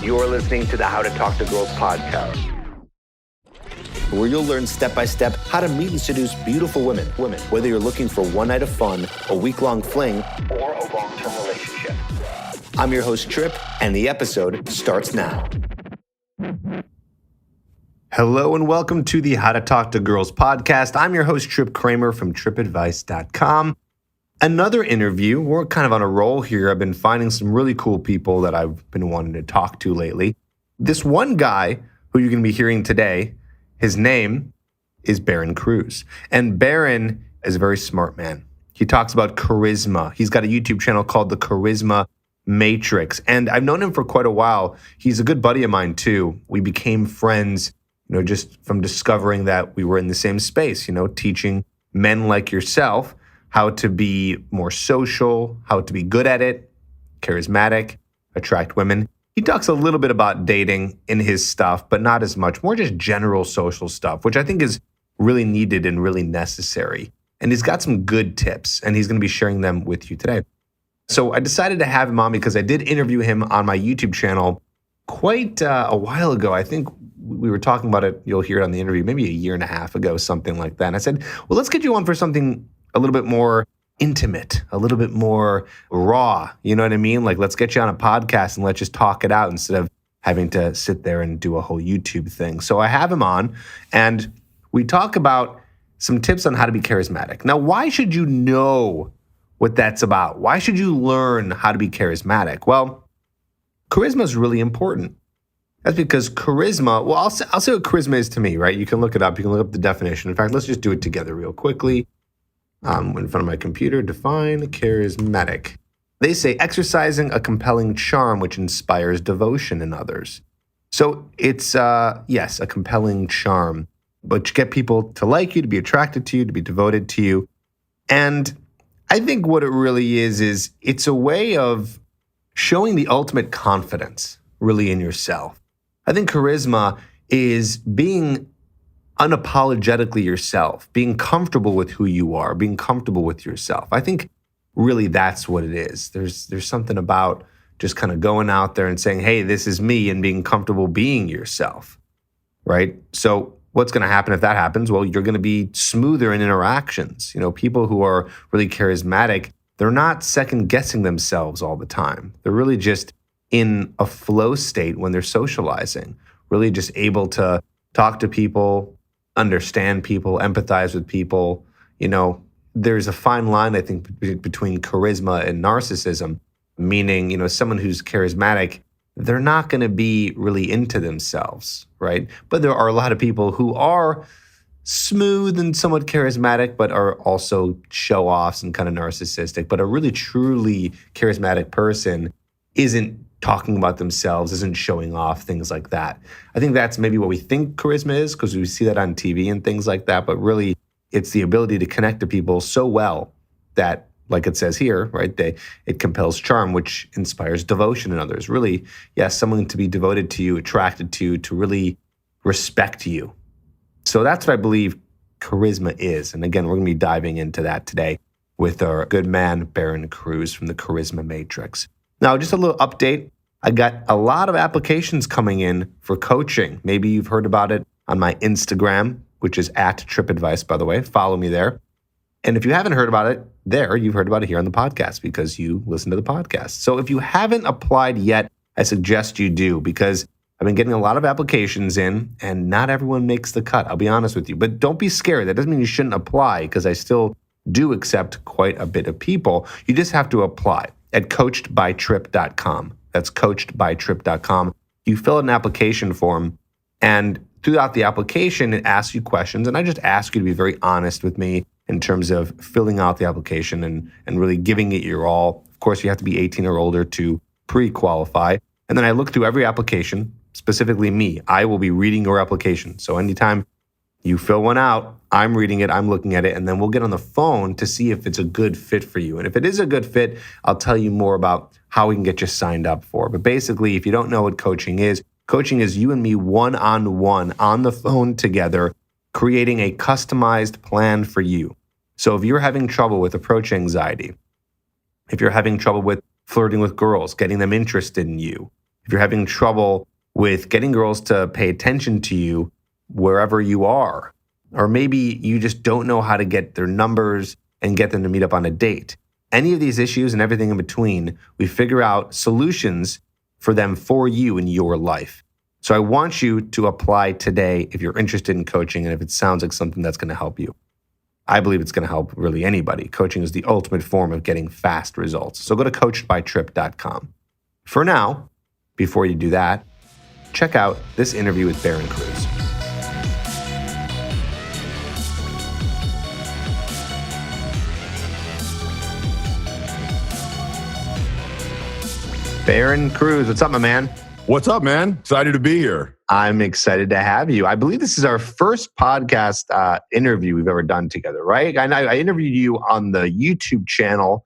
You're listening to the How to Talk to Girls podcast, where you'll learn step-by-step how to meet and seduce beautiful women. Whether you're looking for one night of fun, a week-long fling, or a long-term relationship. I'm your host, Trip, and the episode starts now. Hello and welcome to the How to Talk to Girls podcast. I'm your host, Trip Kramer from tripadvice.com. Another interview. We're kind of on a roll here. I've been finding some really cool people that I've been wanting to talk to lately. This one guy who you're going to be hearing today, his name is Barron Cruz. And Barron is a very smart man. He talks about charisma. He's got a YouTube channel called The Charisma Matrix. And I've known him for quite a while. He's a good buddy of mine too. We became friends, just from discovering that we were in the same space, teaching men like yourself how to be more social, how to be good at it, charismatic, attract women. He talks a little bit about dating in his stuff, but not as much, more just general social stuff, which I think is really needed and really necessary. And he's got some good tips, and he's going to be sharing them with you today. So I decided to have him on because I did interview him on my YouTube channel quite a while ago. I think we were talking about it, you'll hear it on the interview, maybe a year and a half ago, something like that. And I said, well, let's get you on for something a little bit more intimate, a little bit more raw. You know what I mean? Like, let's get you on a podcast and let's just talk it out instead of having to sit there and do a whole YouTube thing. So I have him on and we talk about some tips on how to be charismatic. Now, why should you know what that's about? Why should you learn how to be charismatic? Well, charisma is really important. That's because charisma, well, I'll say what charisma is to me, right? You can look it up. You can look up the definition. In fact, let's just do it together real quickly. In front of my computer, define charismatic. They say exercising a compelling charm which inspires devotion in others. So it's, yes, a compelling charm, but you get people to like you, to be attracted to you, to be devoted to you. And I think what it really is it's a way of showing the ultimate confidence really in yourself. I think charisma is being unapologetically yourself, being comfortable with who you are, being comfortable with yourself. I think really that's what it is. There's something about just kind of going out there and saying, hey, this is me, and being comfortable being yourself, right? So what's going to happen if that happens? Well, you're going to be smoother in interactions. People who are really charismatic, they're not second guessing themselves all the time. They're really just in a flow state when they're socializing, really just able to talk to people, understand people, empathize with people. There's a fine line, I think, between charisma and narcissism, meaning, someone who's charismatic, they're not going to be really into themselves, right? But there are a lot of people who are smooth and somewhat charismatic, but are also show-offs and kind of narcissistic. But a really, truly charismatic person isn't talking about themselves, isn't showing off, things like that. I think that's maybe what we think charisma is, because we see that on TV and things like that, but really it's the ability to connect to people so well that, like it says here, right, it compels charm, which inspires devotion in others. Really, yes, someone to be devoted to you, attracted to you, to really respect you. So that's what I believe charisma is. And again, we're going to be diving into that today with our good man, Barron Cruz from the Charisma Matrix. Now, just a little update. I got a lot of applications coming in for coaching. Maybe you've heard about it on my Instagram, which is @TripAdvice, by the way. Follow me there. And if you haven't heard about it there, you've heard about it here on the podcast because you listen to the podcast. So if you haven't applied yet, I suggest you do, because I've been getting a lot of applications in and not everyone makes the cut. I'll be honest with you. But don't be scared. That doesn't mean you shouldn't apply, because I still do accept quite a bit of people. You just have to apply at coachedbytrip.com. That's coachedbytrip.com. You fill out an application form, and throughout the application, it asks you questions. And I just ask you to be very honest with me in terms of filling out the application and really giving it your all. Of course, you have to be 18 or older to pre-qualify. And then I look through every application, specifically me. I will be reading your application. So anytime you fill one out, I'm reading it, I'm looking at it, and then we'll get on the phone to see if it's a good fit for you. And if it is a good fit, I'll tell you more about how we can get you signed up for. But basically, if you don't know what coaching is you and me one-on-one on the phone together, creating a customized plan for you. So if you're having trouble with approach anxiety, If you're having trouble with flirting with girls, getting them interested in you, if you're having trouble with getting girls to pay attention to you wherever you are, or maybe you just don't know how to get their numbers and get them to meet up on a date. Any of these issues and everything in between, we figure out solutions for them for you in your life. So I want you to apply today if you're interested in coaching and if it sounds like something that's going to help you. I believe it's going to help really anybody. Coaching is the ultimate form of getting fast results. So go to coachedbytrip.com. For now, before you do that, check out this interview with Barron Cruz. Barron Cruz, what's up, my man? What's up, man? Excited to be here. I'm excited to have you. I believe this is our first podcast interview we've ever done together, right? I interviewed you on the YouTube channel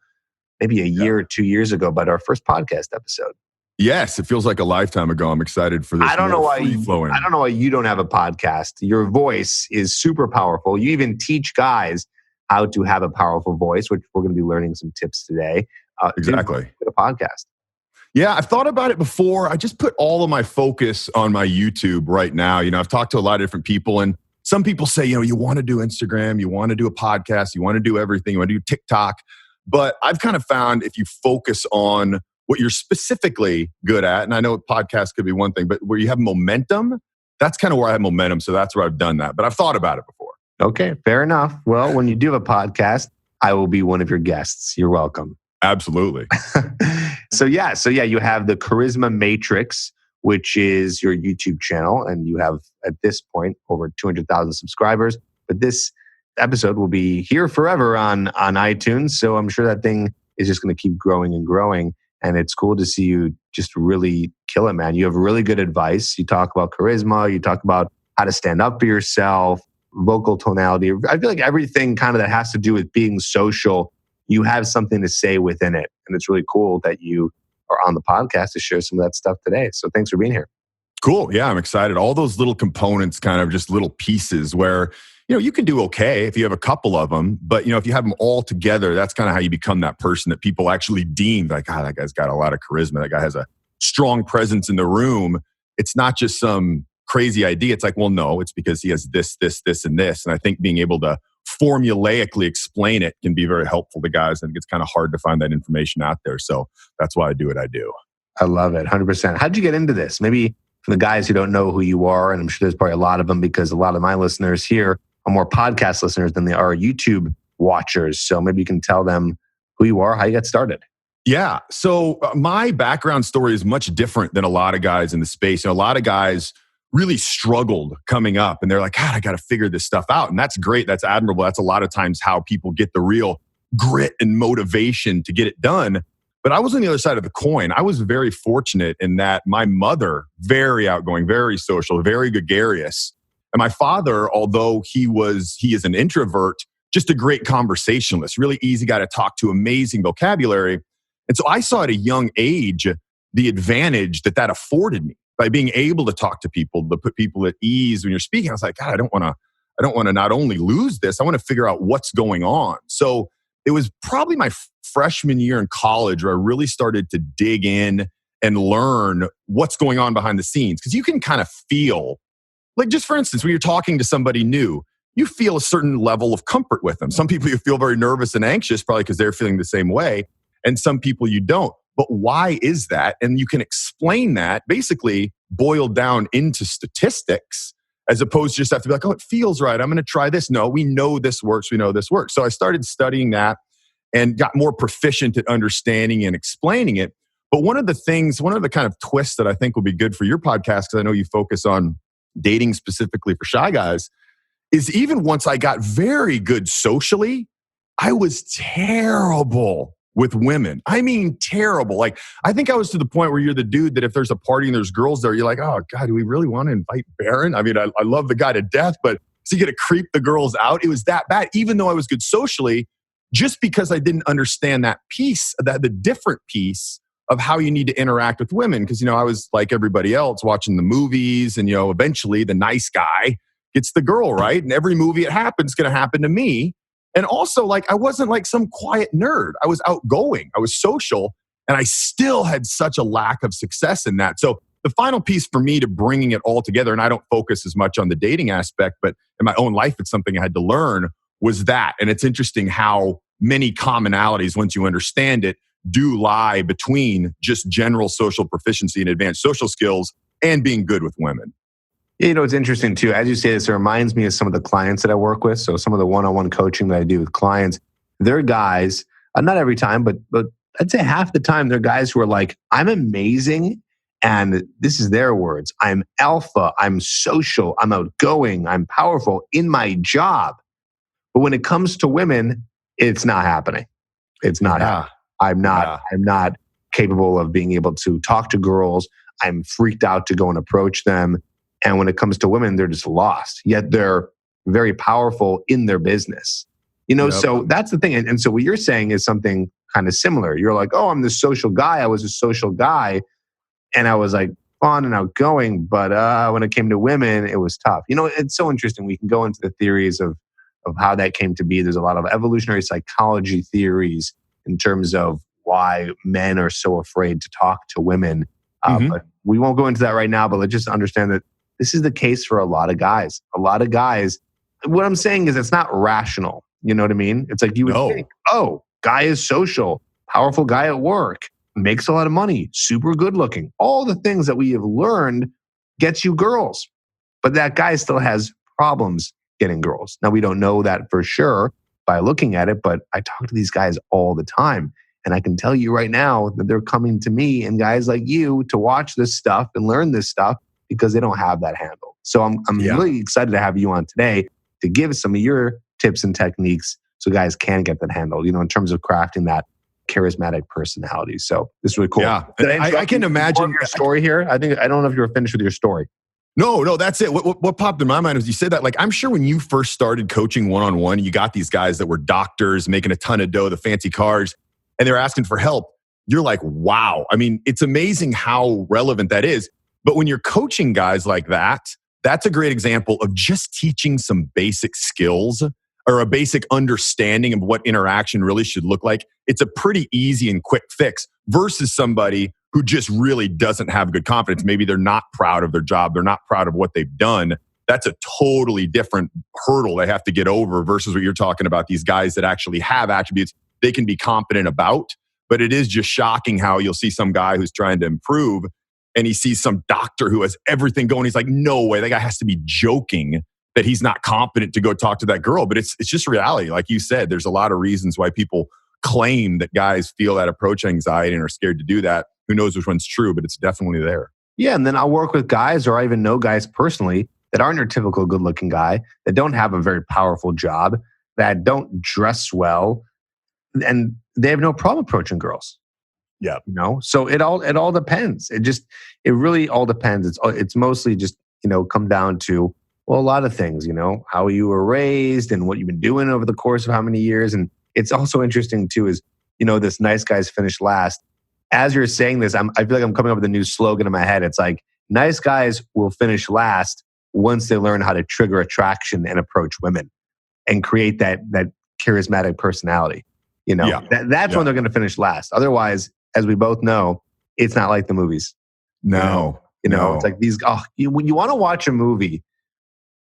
maybe a year or 2 years ago, but our first podcast episode. Yes, it feels like a lifetime ago. I'm excited for this. I don't know why you don't have a podcast. Your voice is super powerful. You even teach guys how to have a powerful voice, which we're going to be learning some tips today. Exactly. A podcast. Yeah, I've thought about it before. I just put all of my focus on my YouTube right now. I've talked to a lot of different people, and some people say, you want to do Instagram, you want to do a podcast, you want to do everything, you want to do TikTok. But I've kind of found if you focus on what you're specifically good at, and I know podcast could be one thing, but where you have momentum, that's kind of where I have momentum. So that's where I've done that. But I've thought about it before. Okay, fair enough. Well, when you do have a podcast, I will be one of your guests. You're welcome. Absolutely. So you have the Charisma Matrix, which is your YouTube channel, and you have at this point over 200,000 subscribers. But this episode will be here forever on iTunes, so I'm sure that thing is just going to keep growing and growing. And it's cool to see you just really kill it, man. You have really good advice. You talk about charisma. You talk about how to stand up for yourself, vocal tonality. I feel like everything kind of that has to do with being social, you have something to say within it. And it's really cool that you are on the podcast to share some of that stuff today. So thanks for being here. Cool. Yeah, I'm excited. All those little components, kind of just little pieces where, you can do okay if you have a couple of them. But, if you have them all together, that's kind of how you become that person that people actually deem like, that guy's got a lot of charisma. That guy has a strong presence in the room. It's not just some crazy idea. It's like, well, no, it's because he has this, and this. And I think being able to formulaically explain it can be very helpful to guys. And it gets kind of hard to find that information out there. So that's why I do what I do. I love it. 100%. How'd you get into this? Maybe for the guys who don't know who you are, and I'm sure there's probably a lot of them because a lot of my listeners here are more podcast listeners than they are YouTube watchers. So maybe you can tell them who you are, how you got started. Yeah. So my background story is much different than a lot of guys in the space. A lot of guys really struggled coming up and they're like, God, I got to figure this stuff out. And that's great. That's admirable. That's a lot of times how people get the real grit and motivation to get it done. But I was on the other side of the coin. I was very fortunate in that my mother, very outgoing, very social, very gregarious. And my father, although he is an introvert, just a great conversationalist, really easy guy to talk to, amazing vocabulary. And so I saw at a young age the advantage that afforded me by being able to talk to people, to put people at ease when you're speaking. I was like, God, I don't want to not only lose this, I want to figure out what's going on. So it was probably my freshman year in college where I really started to dig in and learn what's going on behind the scenes. Because you can kind of feel, like just for instance, when you're talking to somebody new, you feel a certain level of comfort with them. Some people you feel very nervous and anxious, probably because they're feeling the same way. And some people you don't. But why is that? And you can explain that basically boiled down into statistics as opposed to just have to be like, oh, it feels right. I'm going to try this. No, we know this works. We know this works. So I started studying that and got more proficient at understanding and explaining it. But one of the kind of twists that I think will be good for your podcast, because I know you focus on dating specifically for shy guys, is even once I got very good socially, I was terrible with women. I mean, terrible. Like, I think I was to the point where you're the dude that if there's a party and there's girls there, you're like, oh God, do we really want to invite Barron? I mean, I love the guy to death, but is he going to creep the girls out? It was that bad, even though I was good socially, just because I didn't understand that piece, the different piece of how you need to interact with women. Because, I was like everybody else watching the movies and, eventually the nice guy gets the girl, right? And every movie it happens is going to happen to me. And also, like, I wasn't like some quiet nerd. I was outgoing. I was social, and I still had such a lack of success in that. So the final piece for me to bringing it all together, and I don't focus as much on the dating aspect, but in my own life, it's something I had to learn, was that. And it's interesting how many commonalities, once you understand it, do lie between just general social proficiency and advanced social skills and being good with women. You know, it's interesting too. As you say this, it reminds me of some of the clients that I work with. So some of the one-on-one coaching that I do with clients, they're guys, not every time, but I'd say half the time, they're guys who are like, I'm amazing. And this is their words. I'm alpha. I'm social. I'm outgoing. I'm powerful in my job. But when it comes to women, it's not happening. It's not happening. I'm not capable of being able to talk to girls. I'm freaked out to go and approach them. And when it comes to women, they're just lost. Yet they're very powerful in their business. You know, so that's the thing. And so what you're saying is something kind of similar. You're like, oh, I'm this social guy. I was a social guy. And I was like fun and outgoing. But when it came to women, it was tough. You know, it's so interesting. We can go into the theories of how that came to be. There's a lot of evolutionary psychology theories in terms of why men are so afraid to talk to women. But we won't go into that right now, but let's just understand that this is the case for a lot of guys. A lot of guys, what I'm saying is it's not rational. You know what I mean? It's like you would think, oh, guy is social, powerful guy at work, makes a lot of money, super good looking. All the things that we have learned gets you girls. But that guy still has problems getting girls. Now, we don't know that for sure by looking at it, but I talk to these guys all the time. And I can tell you right now that they're coming to me and guys like you to watch this stuff and learn this stuff because they don't have that handle. So I'm really excited to have you on today to give some of your tips and techniques so guys can get that handle, you know, in terms of crafting that charismatic personality. So this is really cool. Yeah. I can imagine your story here. I don't know if you were finished with your story. No, that's it. What popped in my mind was you said that, like, I'm sure when you first started coaching one-on-one, you got these guys that were doctors making a ton of dough, the fancy cars, and they're asking for help. You're like, wow. I mean, it's amazing how relevant that is. But when you're coaching guys like that, that's a great example of just teaching some basic skills or a basic understanding of what interaction really should look like. It's a pretty easy and quick fix versus somebody who just really doesn't have good confidence. Maybe they're not proud of their job. They're not proud of what they've done. That's a totally different hurdle they have to get over versus what you're talking about, these guys that actually have attributes they can be confident about. But it is just shocking how you'll see some guy who's trying to improve and he sees some doctor who has everything going. He's like, no way, that guy has to be joking that he's not competent to go talk to that girl. But it's just reality. Like you said, there's a lot of reasons why people claim that guys feel that approach anxiety and are scared to do that. Who knows which one's true, but it's definitely there. Yeah, and then I'll work with guys, or I even know guys personally that aren't your typical good-looking guy, that don't have a very powerful job, that don't dress well, and they have no problem approaching girls. Yeah, you know. So it all depends. It really all depends. It's mostly just, you know, come down to, well, a lot of things. You know, how you were raised and what you've been doing over the course of how many years. And it's also interesting too is, you know, this nice guys finish last. As you're saying this, I feel like I'm coming up with a new slogan in my head. It's like, nice guys will finish last once they learn how to trigger attraction and approach women and create that charismatic personality. You know, that's when they're going to finish last. Otherwise, as we both know, it's not like the movies. No. You know, it's like these, when you want to watch a movie,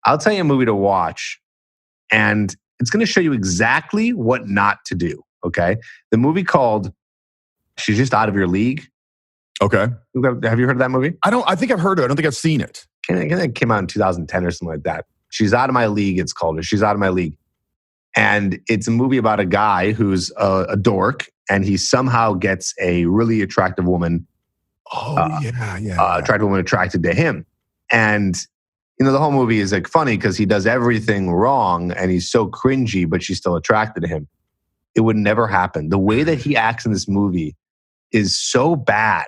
I'll tell you a movie to watch and it's going to show you exactly what not to do. Okay. The movie called She's Just Out of Your League. Okay. Have you heard of that movie? I think I've heard of it. I don't think I've seen it. It came out in 2010 or something like that. She's Out of My League, it's called. She's Out of My League. And it's a movie about a guy who's a dork and he somehow gets a really attractive woman. Attractive woman attracted to him. And, you know, the whole movie is like funny because he does everything wrong and he's so cringy, but she's still attracted to him. It would never happen. The way that he acts in this movie is so bad.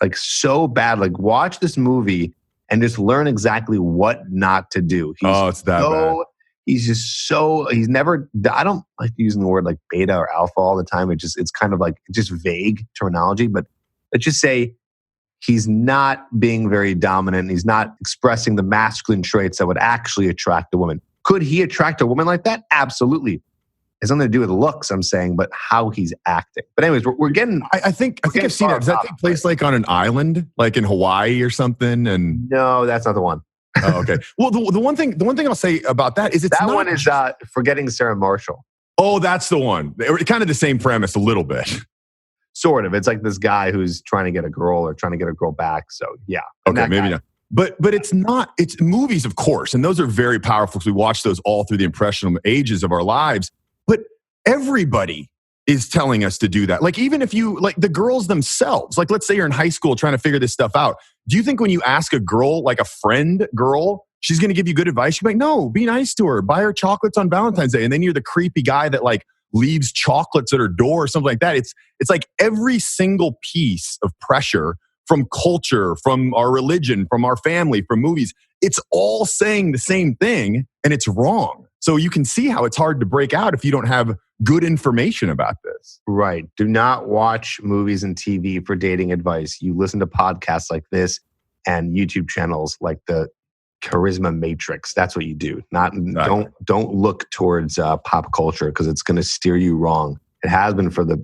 Like so bad. Like watch this movie and just learn exactly what not to do. It's that bad. He's never, I don't like using the word like beta or alpha all the time. It's kind of like just vague terminology, but let's just say he's not being very dominant. He's not expressing the masculine traits that would actually attract a woman. Could he attract a woman like that? Absolutely. has nothing to do with looks, I'm saying, but how he's acting. But anyways, we're getting. I think I've seen it. Does that take place like on an island, like in Hawaii or something? And no, that's not the one. Oh, okay. Well, the one thing I'll say about that is that one is Forgetting Sarah Marshall. Oh, that's the one. Kind of the same premise a little bit. Sort of. It's like this guy who's trying to get a girl or trying to get a girl back. So yeah. Okay, maybe not. But it's not. It's movies, of course, and those are very powerful because we watch those all through the impressionable ages of our lives. But everybody is telling us to do that. Like even if you like the girls themselves, like let's say you're in high school trying to figure this stuff out. Do you think when you ask a girl, like a friend girl, she's going to give you good advice? She'll be like, no, be nice to her. Buy her chocolates on Valentine's Day. And then you're the creepy guy that like leaves chocolates at her door or something like that. It's like every single piece of pressure from culture, from our religion, from our family, from movies, it's all saying the same thing and it's wrong. So you can see how it's hard to break out if you don't have good information about this. Right. Do not watch movies and TV for dating advice. You listen to podcasts like this and YouTube channels like the Charisma Matrix. That's what you do. Don't look towards pop culture because it's going to steer you wrong. It has been for the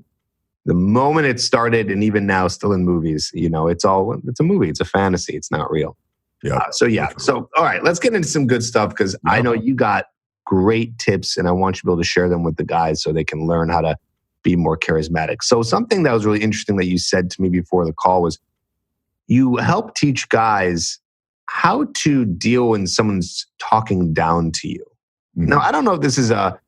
moment it started, and even now, still in movies. You know, it's a movie. It's a fantasy. It's not real. Yeah. So all right, let's get into some good stuff because I know you got great tips, and I want you to be able to share them with the guys so they can learn how to be more charismatic. So something that was really interesting that you said to me before the call was you help teach guys how to deal when someone's talking down to you. Mm-hmm. Now, I don't know if this is a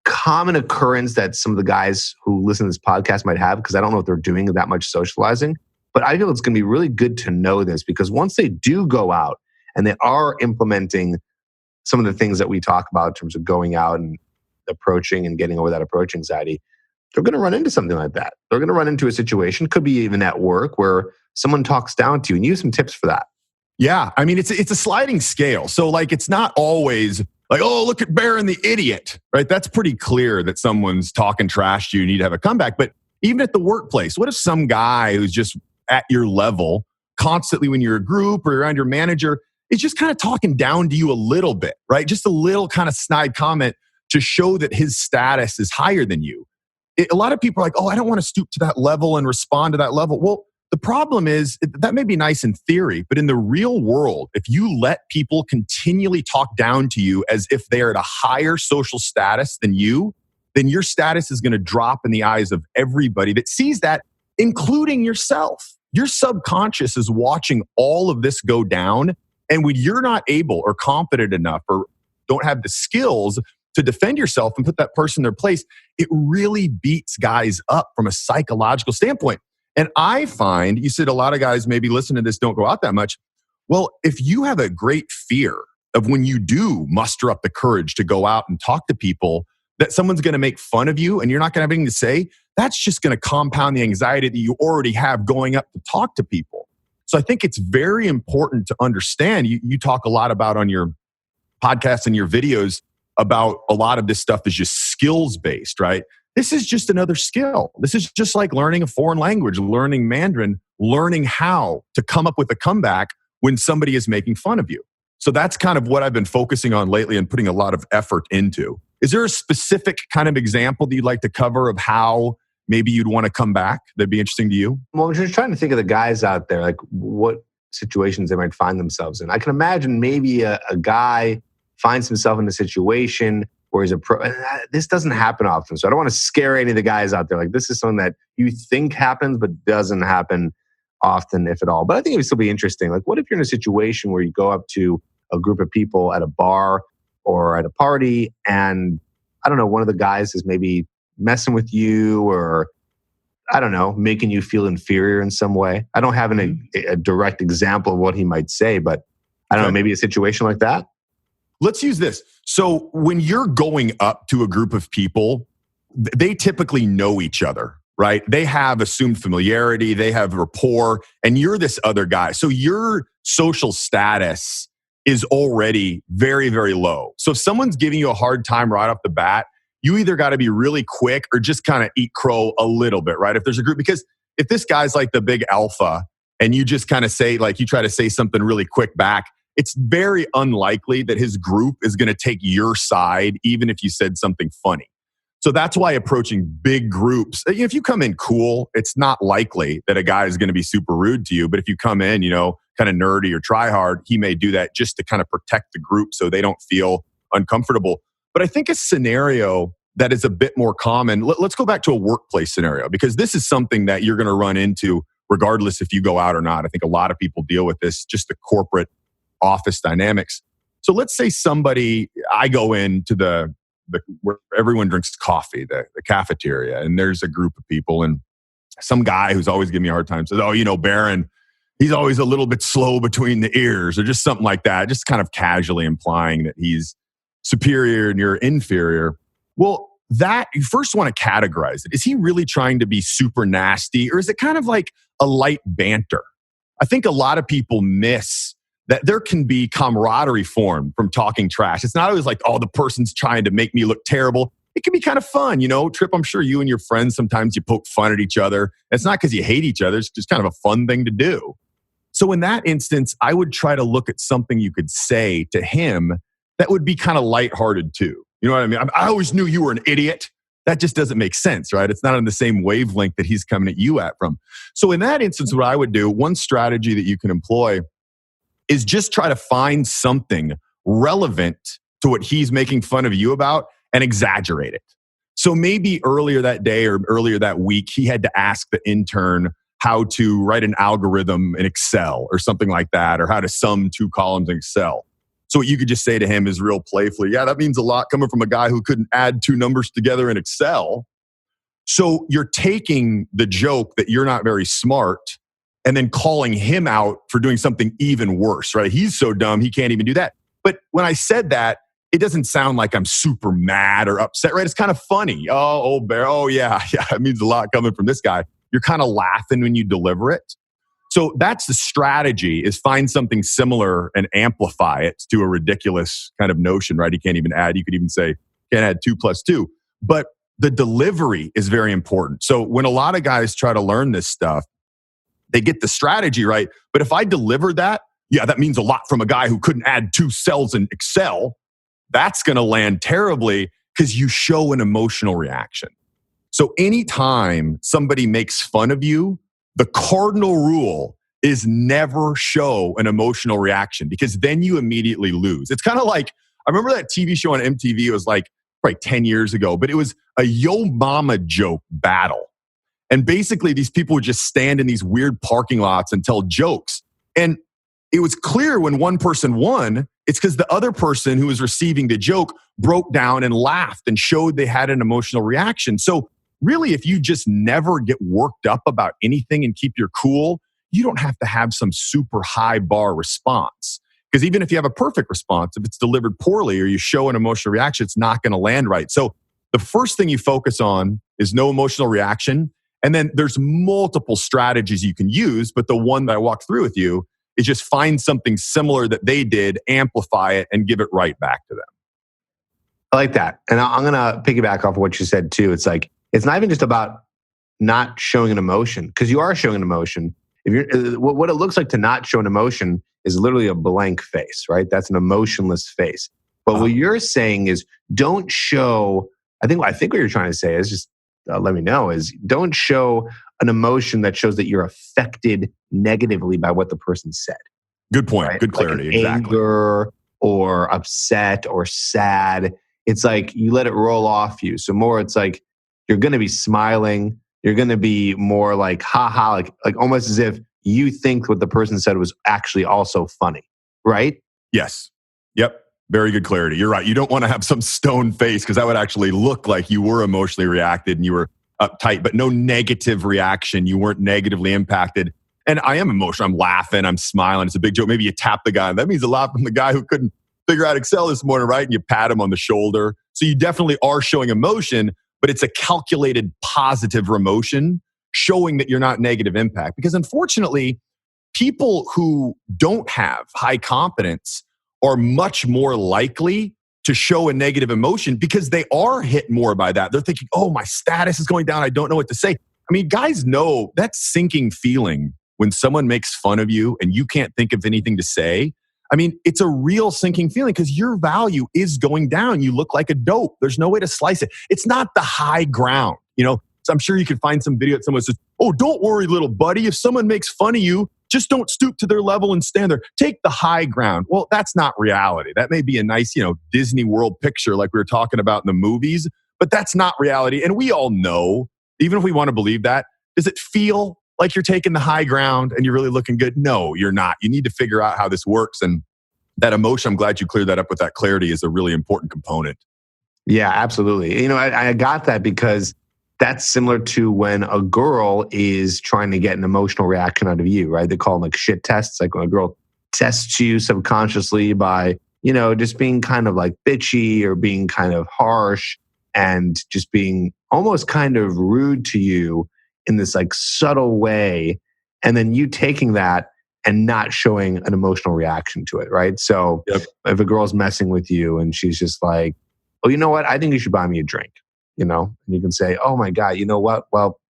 common occurrence that some of the guys who listen to this podcast might have, because I don't know if they're doing that much socializing, but I feel it's going to be really good to know this because once they do go out and they are implementing some of the things that we talk about in terms of going out and approaching and getting over that approach anxiety, they're going to run into something like that. They're going to run into a situation, could be even at work, where someone talks down to you, and you have some tips for that. Yeah. I mean, it's a sliding scale. So like, it's not always like, oh, look at Barron the idiot, right? That's pretty clear that someone's talking trash to you, you need to have a comeback. But even at the workplace, what if some guy who's just at your level constantly when you're a group or around your manager is just kind of talking down to you a little bit, right? Just a little kind of snide comment to show that his status is higher than you. A lot of people are like, oh, I don't want to stoop to that level and respond to that level. Well, the problem is that may be nice in theory, but in the real world, if you let people continually talk down to you as if they are at a higher social status than you, then your status is going to drop in the eyes of everybody that sees that, including yourself. Your subconscious is watching all of this go down. And when you're not able or confident enough or don't have the skills to defend yourself and put that person in their place, it really beats guys up from a psychological standpoint. And I find, you said a lot of guys maybe listen to this don't go out that much. Well, if you have a great fear of when you do muster up the courage to go out and talk to people, that someone's going to make fun of you and you're not going to have anything to say, that's just going to compound the anxiety that you already have going up to talk to people. So I think it's very important to understand. You talk a lot about on your podcast and your videos about a lot of this stuff is just skills based, right? This is just another skill. This is just like learning a foreign language, learning Mandarin, learning how to come up with a comeback when somebody is making fun of you. So that's kind of what I've been focusing on lately and putting a lot of effort into. Is there a specific kind of example that you'd like to cover of how maybe you'd want to come back that'd be interesting to you? Well, I'm just trying to think of the guys out there, like what situations they might find themselves in. I can imagine maybe a guy finds himself in a situation where he's this doesn't happen often. So I don't want to scare any of the guys out there. Like this is something that you think happens, but doesn't happen often, if at all. But I think it would still be interesting. Like what if you're in a situation where you go up to a group of people at a bar or at a party and I don't know, one of the guys is maybe messing with you or I don't know, making you feel inferior in some way. I don't have a direct example of what he might say, but I don't know, maybe a situation like that. Let's use this. So when you're going up to a group of people, they typically know each other, right? They have assumed familiarity, they have rapport, and you're this other guy. So your social status is already very, very low. So if someone's giving you a hard time right off the bat, you either got to be really quick or just kind of eat crow a little bit, right? If there's a group, because if this guy's like the big alpha and you just kind of say, like you try to say something really quick back, it's very unlikely that his group is going to take your side, even if you said something funny. So that's why approaching big groups, if you come in cool, it's not likely that a guy is going to be super rude to you. But if you come in, kind of nerdy or try hard, he may do that just to kind of protect the group so they don't feel uncomfortable. But I think a scenario that is a bit more common, let's go back to a workplace scenario, because this is something that you're going to run into regardless if you go out or not. I think a lot of people deal with this, just the corporate office dynamics. So let's say I go into where everyone drinks coffee, the cafeteria, and there's a group of people, and some guy who's always giving me a hard time says, "Oh, Barron, he's always a little bit slow between the ears," or just something like that, just kind of casually implying that he's superior and you're inferior. Well, that you first want to categorize it. Is he really trying to be super nasty, or is it kind of like a light banter? I think a lot of people miss that there can be camaraderie formed from talking trash. It's not always like, the person's trying to make me look terrible. It can be kind of fun, Trip, I'm sure you and your friends, sometimes you poke fun at each other. It's not because you hate each other. It's just kind of a fun thing to do. So in that instance, I would try to look at something you could say to him that would be kind of lighthearted too. You know what I mean? I always knew you were an idiot. That just doesn't make sense, right? It's not on the same wavelength that he's coming at you at from. So in that instance, what I would do, one strategy that you can employ is just try to find something relevant to what he's making fun of you about and exaggerate it. So maybe earlier that day or earlier that week, he had to ask the intern how to write an algorithm in Excel or something like that, or how to sum two columns in Excel. So what you could just say to him is real playfully, "Yeah, that means a lot coming from a guy who couldn't add two numbers together in Excel." So you're taking the joke that you're not very smart and then calling him out for doing something even worse, right? He's so dumb, he can't even do that. But when I said that, it doesn't sound like I'm super mad or upset, right? It's kind of funny. Yeah, it means a lot coming from this guy. You're kind of laughing when you deliver it. So that's the strategy, is find something similar and amplify it to a ridiculous kind of notion, right? You can't even add. You could even say, can't add 2 + 2. But the delivery is very important. So when a lot of guys try to learn this stuff, they get the strategy right. But if I deliver that, that means a lot from a guy who couldn't add 2 cells in Excel, that's going to land terribly because you show an emotional reaction. So anytime somebody makes fun of you, the cardinal rule is never show an emotional reaction, because then you immediately lose. It's kind of like, I remember that TV show on MTV, it was like probably 10 years ago, but it was a Yo Mama joke battle. And basically these people would just stand in these weird parking lots and tell jokes. And it was clear when one person won, it's because the other person who was receiving the joke broke down and laughed and showed they had an emotional reaction. So really, if you just never get worked up about anything and keep your cool, you don't have to have some super high bar response. Because even if you have a perfect response, if it's delivered poorly or you show an emotional reaction, it's not going to land right. So the first thing you focus on is no emotional reaction. And then there's multiple strategies you can use, but the one that I walked through with you is just find something similar that they did, amplify it, and give it right back to them. I like that. And I'm going to piggyback off of what you said too. It's like, it's not even just about not showing an emotion, because you are showing an emotion. If you're, what it looks like to not show an emotion is literally a blank face, right? That's an emotionless face. But what you're saying is, don't show. I think what you're trying to say is just let me know is, don't show an emotion that shows that you're affected negatively by what the person said. Good point. Right? Good clarity. Like exactly. Anger or upset or sad. It's like you let it roll off you. So more, it's like you're going to be smiling. You're going to be more like, haha, like almost as if you think what the person said was actually also funny, right? Yes. Yep. Very good clarity. You're right. You don't want to have some stone face, because that would actually look like you were emotionally reacted and you were uptight, but no negative reaction. You weren't negatively impacted. And I am emotional. I'm laughing. I'm smiling. It's a big joke. Maybe you tap the guy. That means a lot from the guy who couldn't figure out Excel this morning, right? And you pat him on the shoulder. So you definitely are showing emotion, but it's a calculated positive emotion showing that you're not negative impact. Because unfortunately, people who don't have high confidence are much more likely to show a negative emotion because they are hit more by that. They're thinking, oh, my status is going down. I don't know what to say. I mean, guys know that sinking feeling when someone makes fun of you and you can't think of anything to say. I mean, it's a real sinking feeling because your value is going down. You look like a dope. There's no way to slice it. It's not the high ground, you know? So I'm sure you could find some video that someone says, oh, don't worry, little buddy. If someone makes fun of you, just don't stoop to their level and stand there. Take the high ground. Well, that's not reality. That may be a nice, Disney World picture like we were talking about in the movies, but that's not reality. And we all know, even if we want to believe that, does it feel like you're taking the high ground and you're really looking good? No, you're not. You need to figure out how this works. And that emotion, I'm glad you cleared that up with that clarity, is a really important component. Yeah, absolutely. I got that because that's similar to when a girl is trying to get an emotional reaction out of you, right? They call them like shit tests. Like when a girl tests you subconsciously by, just being kind of like bitchy or being kind of harsh and just being almost kind of rude to you in this like subtle way. And then you taking that and not showing an emotional reaction to it, right? So if a girl's messing with you and she's just like, oh, you know what? I think you should buy me a drink, and you can say, oh my God, you know what? Well,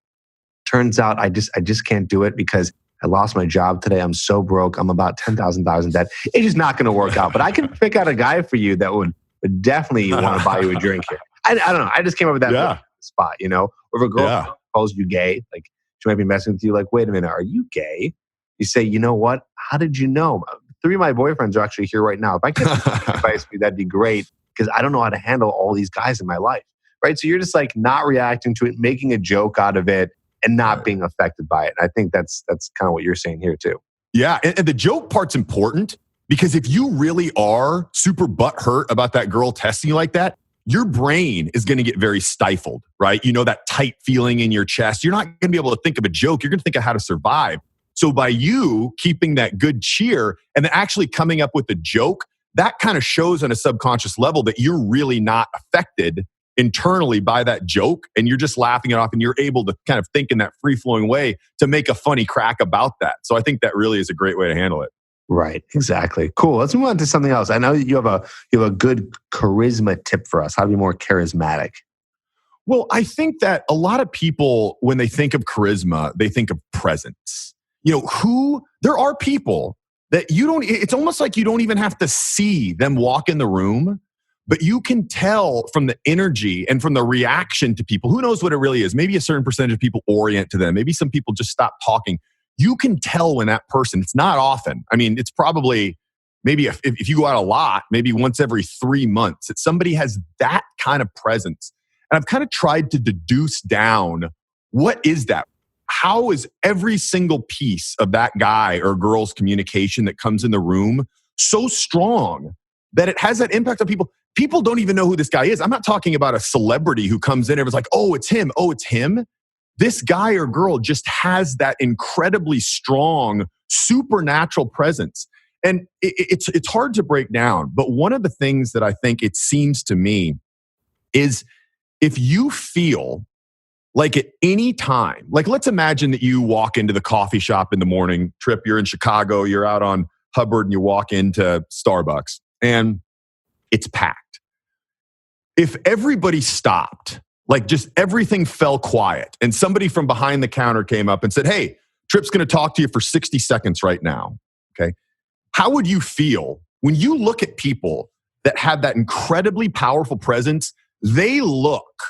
turns out I just can't do it because I lost my job today. I'm so broke. I'm about $10,000 in debt. It's just not going to work out. But I can pick out a guy for you that would definitely want to buy you a drink here. I don't know. I just came up with that spot, Or if a girl calls you gay, like she might be messing with you, like, wait a minute, are you gay? You say, you know what? How did you know? 3 of my boyfriends are actually here right now. If I could advise me, that'd be great because I don't know how to handle all these guys in my life, right? So you're just like not reacting to it, making a joke out of it, and not being affected by it. And I think that's kind of what you're saying here too. Yeah, and the joke part's important because if you really are super butthurt about that girl testing you like that, your brain is going to get very stifled, right? That tight feeling in your chest. You're not going to be able to think of a joke. You're going to think of how to survive. So by you keeping that good cheer and then actually coming up with a joke, that kind of shows on a subconscious level that you're really not affected internally by that joke and you're just laughing it off and you're able to kind of think in that free-flowing way to make a funny crack about that. So I think that really is a great way to handle it. Right, exactly. Cool. Let's move on to something else. I know you have a good charisma tip for us. How to be more charismatic. Well, I think that a lot of people, when they think of charisma, they think of presence. There are people that it's almost like you don't even have to see them walk in the room, but you can tell from the energy and from the reaction to people. Who knows what it really is? Maybe a certain percentage of people orient to them. Maybe some people just stop talking. You can tell when that person, it's not often. I mean, it's probably maybe if you go out a lot, maybe once every 3 months, that somebody has that kind of presence. And I've kind of tried to deduce down, what is that? How is every single piece of that guy or girl's communication that comes in the room so strong that it has that impact on people? People don't even know who this guy is. I'm not talking about a celebrity who comes in and everyone's like, oh, it's him. Oh, it's him. This guy or girl just has that incredibly strong, supernatural presence. And it's hard to break down. But one of the things that I think it seems to me is if you feel like at any time, like let's imagine that you walk into the coffee shop in the morning, Trip, you're in Chicago, you're out on Hubbard and you walk into Starbucks and it's packed. If everybody stopped, like just everything fell quiet and somebody from behind the counter came up and said, hey, Trip's going to talk to you for 60 seconds right now. Okay. How would you feel when you look at people that have that incredibly powerful presence? They look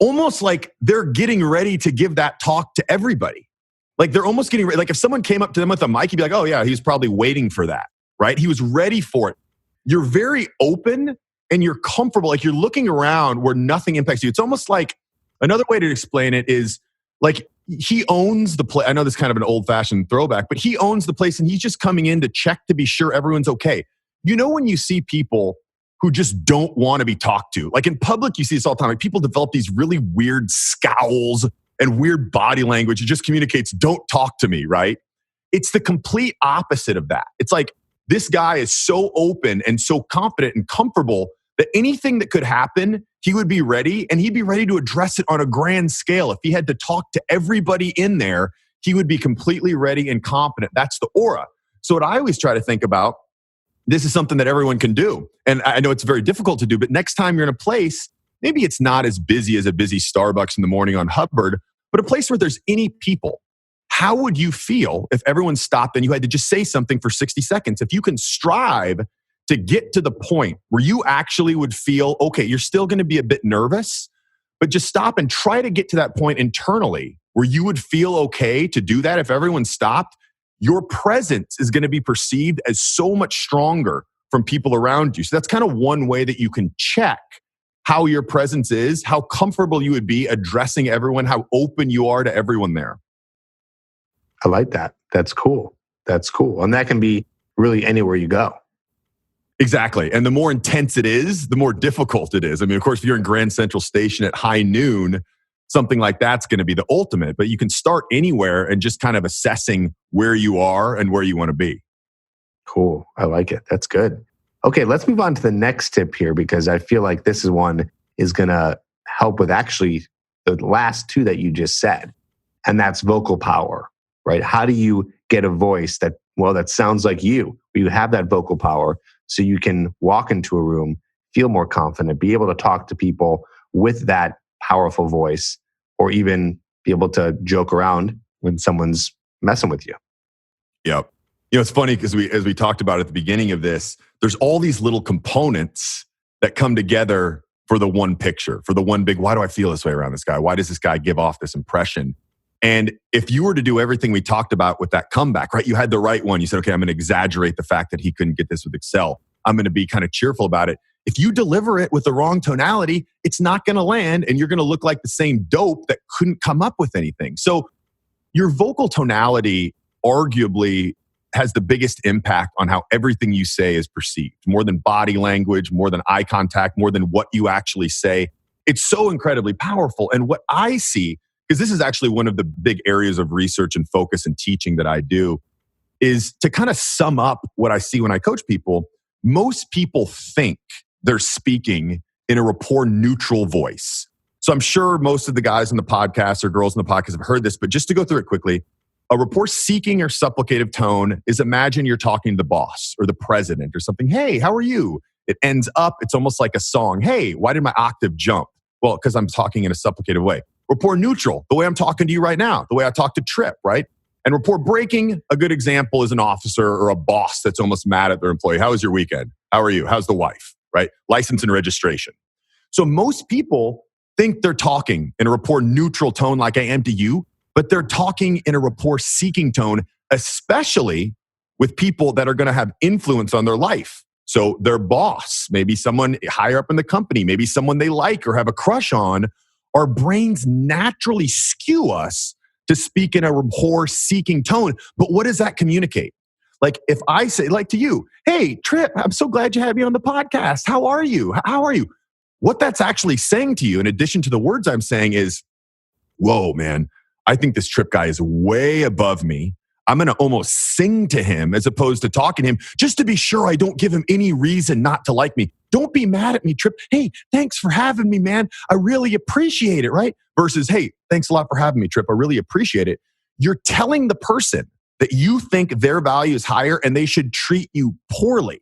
almost like they're getting ready to give that talk to everybody. Like they're almost getting ready. Like if someone came up to them with a mic, you'd be like, oh yeah, he was probably waiting for that, right? He was ready for it. You're very open and you're comfortable. Like you're looking around where nothing impacts you. It's almost like, another way to explain it is like he owns the place. I know this is kind of an old fashioned throwback, but he owns the place and he's just coming in to check to be sure everyone's okay. When you see people who just don't want to be talked to, like in public, you see this all the time. Like people develop these really weird scowls and weird body language. It just communicates, don't talk to me, right? It's the complete opposite of that. It's like this guy is so open and so confident and comfortable that anything that could happen, he would be ready, and he'd be ready to address it on a grand scale. If he had to talk to everybody in there, he would be completely ready and confident. That's the aura. So what I always try to think about, this is something that everyone can do. And I know it's very difficult to do, but next time you're in a place, maybe it's not as busy as a busy Starbucks in the morning on Hubbard, but a place where there's any people. how would you feel if everyone stopped and you had to just say something for 60 seconds? If you can strive to get to the point where you actually would feel, okay, you're still going to be a bit nervous, but just stop and try to get to that point internally where you would feel okay to do that. If everyone stopped, your presence is going to be perceived as so much stronger from people around you. So that's kind of one way that you can check how your presence is, how comfortable you would be addressing everyone, how open you are to everyone there. I like that. That's cool. That's cool. And that can be really anywhere you go. Exactly. And the more intense it is, the more difficult it is. I mean, of course, if you're in Grand Central Station at high noon, something like that's going to be the ultimate. But you can start anywhere and just kind of assessing where you are and where you want to be. Cool. I like it. That's good. Okay, let's move on to the next tip here, because I feel like this is one is going to help with actually the last two that you just said. And that's vocal power, right? How do you get a voice that sounds like you? You have that vocal power so you can walk into a room, feel more confident, be able to talk to people with that powerful voice, or even be able to joke around when someone's messing with you. Yep. You know, it's funny because as we talked about at the beginning of this, there's all these little components that come together for the one picture, for the one big, why do I feel this way around this guy? Why does this guy give off this impression? And if you were to do everything we talked about with that comeback, right? You had the right one. You said, okay, I'm going to exaggerate the fact that he couldn't get this with Excel. I'm going to be kind of cheerful about it. If you deliver it with the wrong tonality, it's not going to land and you're going to look like the same dope that couldn't come up with anything. So your vocal tonality arguably has the biggest impact on how everything you say is perceived, more than body language, more than eye contact, more than what you actually say. It's so incredibly powerful. And what I see, because this is actually one of the big areas of research and focus and teaching that I do, is to kind of sum up what I see when I coach people. Most people think they're speaking in a rapport neutral voice. So I'm sure most of the guys in the podcast or girls in the podcast have heard this, but just to go through it quickly, a rapport seeking or supplicative tone is, imagine you're talking to the boss or the president or something. Hey, how are you? It ends up, it's almost like a song. Hey, why did my octave jump? Well, because I'm talking in a supplicative way. Rapport neutral, the way I'm talking to you right now, the way I talk to Trip, right? And rapport breaking, a good example is an officer or a boss that's almost mad at their employee. How was your weekend? How are you? How's the wife? Right? License and registration. So most people think they're talking in a rapport neutral tone like I am to you, but they're talking in a rapport seeking tone, especially with people that are going to have influence on their life. So their boss, maybe someone higher up in the company, maybe someone they like or have a crush on. Our brains naturally skew us to speak in a rapport seeking tone. But what does that communicate? Like if I say, like to you, hey, Trip, I'm so glad you had me on the podcast. How are you? How are you? What that's actually saying to you, in addition to the words I'm saying, is, whoa, man, I think this Trip guy is way above me. I'm going to almost sing to him as opposed to talking to him just to be sure I don't give him any reason not to like me. Don't be mad at me, Trip. Hey, thanks for having me, man. I really appreciate it, right? Versus, hey, thanks a lot for having me, Trip. I really appreciate it. You're telling the person that you think their value is higher and they should treat you poorly.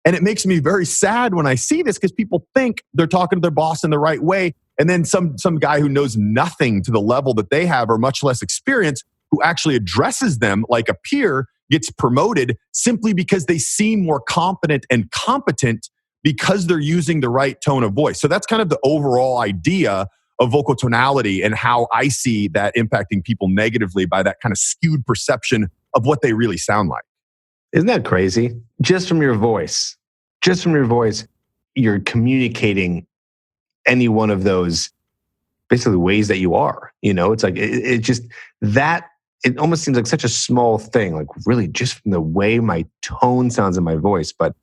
And it makes me very sad when I see this because people think they're talking to their boss in the right way. And then some guy who knows nothing to the level that they have or much less experience, who actually addresses them like a peer, gets promoted simply because they seem more competent and competent because they're using the right tone of voice. So that's kind of the overall idea of vocal tonality and how I see that impacting people negatively by that kind of skewed perception of what they really sound like. Isn't that crazy? Just from your voice, you're communicating any one of those basically ways that you are. You know, it's like it just that it almost seems like such a small thing, like really just from the way my tone sounds in my voice, but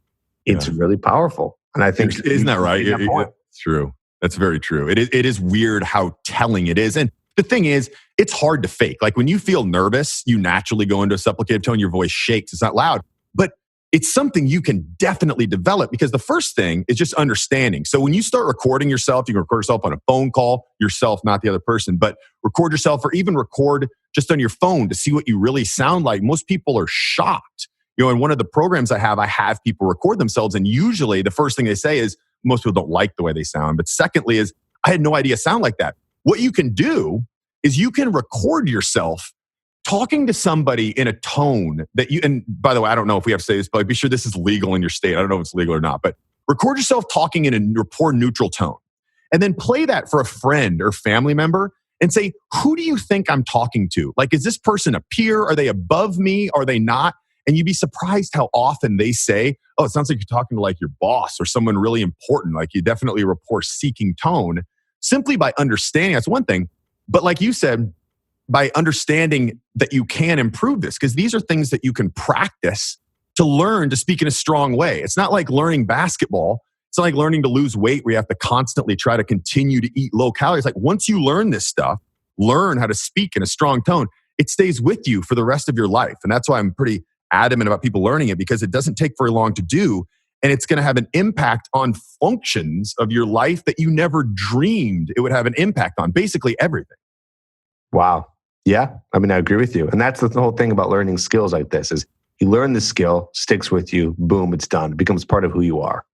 it's really powerful. And I think isn't that right? It's true. That's very true. It is weird how telling it is. And the thing is, it's hard to fake. Like when you feel nervous, you naturally go into a supplicative tone, your voice shakes, it's not loud. But it's something you can definitely develop because the first thing is just understanding. So when you start recording yourself, you can record yourself on a phone call, yourself, not the other person, but record yourself or even record just on your phone to see what you really sound like. Most people are shocked. You know, in one of the programs I have people record themselves, and usually the first thing they say is, most people don't like the way they sound. But secondly is, I had no idea I sound like that. What you can do is you can record yourself talking to somebody in a tone that you, and by the way, I don't know if we have to say this, but be sure this is legal in your state. I don't know if it's legal or not, but record yourself talking in a rapport neutral tone. And then play that for a friend or family member and say, who do you think I'm talking to? Like, is this person a peer? Are they above me? Are they not? And you'd be surprised how often they say, oh, it sounds like you're talking to like your boss or someone really important. Like you definitely rapport seeking tone simply by understanding. That's one thing. But like you said, by understanding that you can improve this, because these are things that you can practice to learn to speak in a strong way. It's not like learning basketball. It's not like learning to lose weight where you have to constantly try to continue to eat low calories. Like once you learn this stuff, learn how to speak in a strong tone, it stays with you for the rest of your life. And that's why I'm pretty adamant about people learning it, because it doesn't take very long to do. And it's going to have an impact on functions of your life that you never dreamed it would have an impact on, basically everything. Wow. Yeah. I mean, I agree with you. And that's the whole thing about learning skills like this is you learn the skill, sticks with you, boom, it's done. It becomes part of who you are.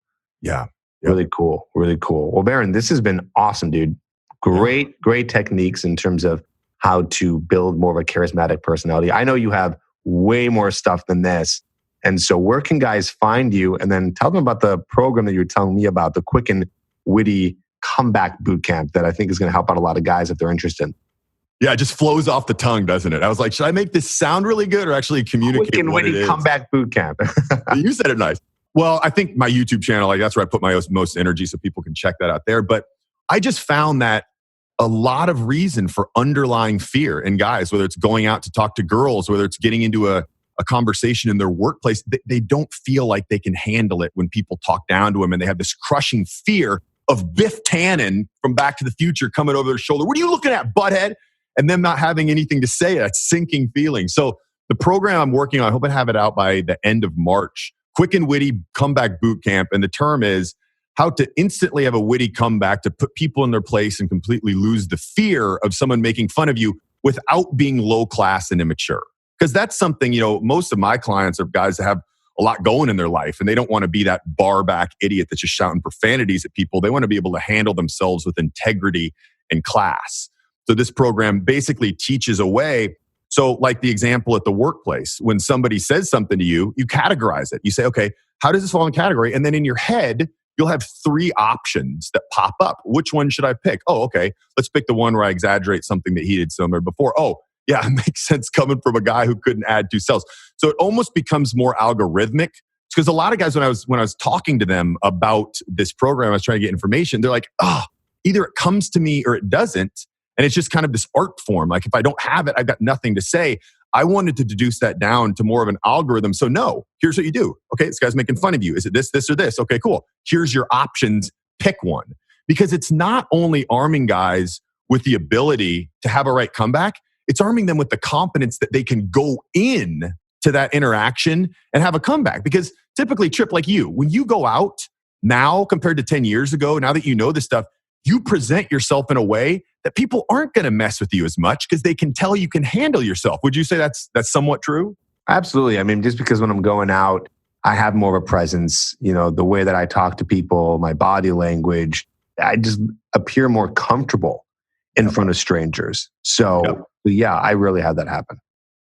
Yeah. Really cool. Really cool. Well, Barron, this has been awesome, dude. Great techniques in terms of how to build more of a charismatic personality. I know you have way more stuff than this. And so where can guys find you? And then tell them about the program that you were telling me about, the Quick and Witty Comeback Bootcamp that I think is going to help out a lot of guys if they're interested. Yeah, it just flows off the tongue, doesn't it? I was like, should I make this sound really good or actually communicate Quick and what it Witty is? Comeback Bootcamp. You said it nice. Well, I think my YouTube channel, like that's where I put my most energy so people can check that out there. But I just found that a lot of reason for underlying fear in guys, whether it's going out to talk to girls, whether it's getting into a conversation in their workplace, they don't feel like they can handle it when people talk down to them. And they have this crushing fear of Biff Tannen from Back to the Future coming over their shoulder. What are you looking at, butthead? And them not having anything to say, that sinking feeling. So the program I'm working on, I hope I have it out by the end of March. Quick and Witty Comeback Bootcamp. And the term is how to instantly have a witty comeback to put people in their place and completely lose the fear of someone making fun of you without being low class and immature. Because that's something, most of my clients are guys that have a lot going in their life and they don't want to be that bar back idiot that's just shouting profanities at people. They want to be able to handle themselves with integrity and class. So this program basically teaches a way. So like the example at the workplace, when somebody says something to you, you categorize it. You say, okay, how does this fall in category? And then in your head, you'll have 3 options that pop up. Which one should I pick? Oh, okay. Let's pick the one where I exaggerate something that he did somewhere before. Oh, yeah, it makes sense coming from a guy who couldn't add 2 cells. So it almost becomes more algorithmic. Because a lot of guys, when I was talking to them about this program, I was trying to get information. They're like, either it comes to me or it doesn't. And it's just kind of this art form. Like if I don't have it, I've got nothing to say. I wanted to deduce that down to more of an algorithm. So no, here's what you do. Okay, this guy's making fun of you. Is it this, this, or this? Okay, cool. Here's your options. Pick one. Because it's not only arming guys with the ability to have a right comeback, it's arming them with the confidence that they can go in to that interaction and have a comeback. Because typically, Trip, like you, when you go out now compared to 10 years ago, now that you know this stuff, you present yourself in a way that people aren't going to mess with you as much because they can tell you can handle yourself. Would you say that's somewhat true? Absolutely. I mean, just because when I'm going out, I have more of a presence, the way that I talk to people, my body language, I just appear more comfortable in front of strangers. So yeah, I really had that happen.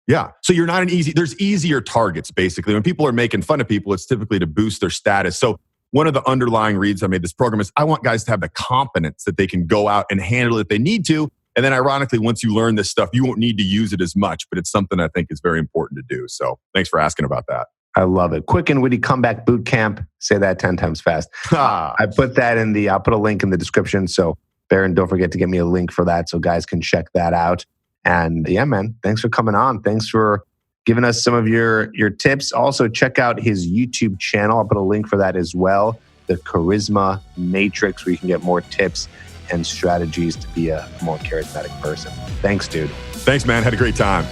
Yeah. So you're not there's easier targets basically. When people are making fun of people, it's typically to boost their status. So one of the underlying reasons I made this program is I want guys to have the confidence that they can go out and handle it if they need to. And then ironically, once you learn this stuff, you won't need to use it as much, but it's something I think is very important to do. So thanks for asking about that. I love it. Quick and Witty Comeback Bootcamp. Say that 10 times fast. I put that I'll put a link in the description. So Barron, don't forget to get me a link for that so guys can check that out. And yeah, man, thanks for coming on. Thanks for giving us some of your tips. Also, check out his YouTube channel. I'll put a link for that as well. The Charisma Matrix, where you can get more tips and strategies to be a more charismatic person. Thanks, dude. Thanks, man. Had a great time.